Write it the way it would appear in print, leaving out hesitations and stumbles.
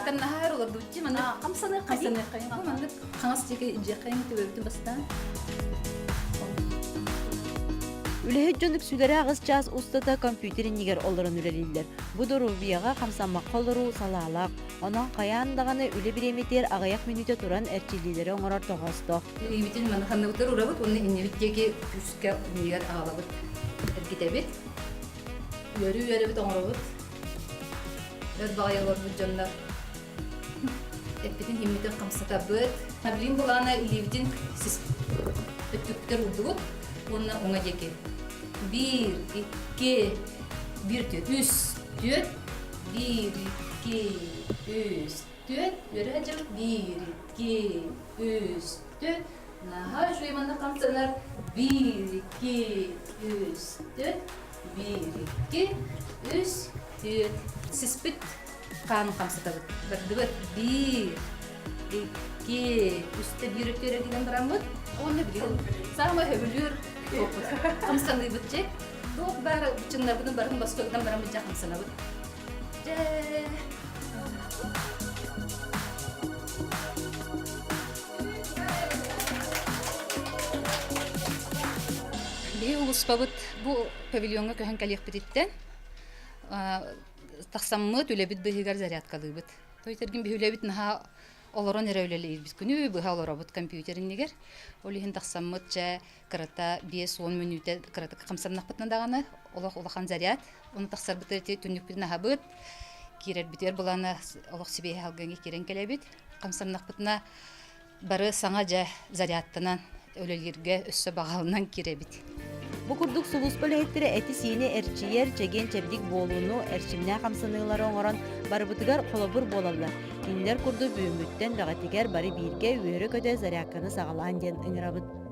зарядка нахар олар дутчи мана камсаны кайын мана каңас жеке жекайын төбөтү бастан. Үлэһит жонук сүлэрэ агыс час устата компьютерин нигер олорун үлелиллер. Бу дору бияга камсаммак колору салаалак. Онон каяндаганы үле биреметер агаяк минуте туран эрчилилери оңорор тогосто. Ибитин мана ханныбытыр урабыт, оны иннебиттеги үскө нигер агалабыт. Эргитебит. Үйөрү-үйөрүбүт оңоробыт. Өз багаялар бу жоннар. Эппитин химмитен камсатабыт. Таблин булана илибитин сис өттүктөр урдугут. Онна оңа жеке. 1, 2, 1 төт, 3 төт, 1, 2, 3 төт, өрі жыл, 1, 2, 3 төт, наға жуйманна қамсанар, 1, 2, 3 төт, 1, 2, 3 төт, сіспіт қанын қамсатабыт, бәрді 1, 2, 3 1 өттері келен бұрамыд, оны білген, сағыма өбілер, камсаны бутчек. Док бары чыннар бутун барын баскодан барам бутчак камсана бут. Же. Би улуспабыт бу павильонга көһөн калык биттен. Таксаммыт үлебит быгар зарядкалыбыт. Тойтергин бихүлебит наха олорон эрөөлелер бит күнү быха олоробут компьютерин нигер. Олихин таксаммыт жа карата 5-10 минутта карата камсаннакпытна даганы олохан заряд. Оны таксар битер түнүк бит нахабыт. Кирер битер булана олох себе халганга кирен келебит. Камсаннакпытна бары саңа жа зарядтанан өлөлерге өссө багалынан киребит. Бу курдук сулус бөлөйттери эти сине эрчиер чеген чебдик болууну эрчимне камсаныйлары оңорон барыбытыгар колобур болалар. Инлер курду бүүмүттен дагатигер бары бирге үйөрө көтө зарядканы сагалаан ден ыңырабыт.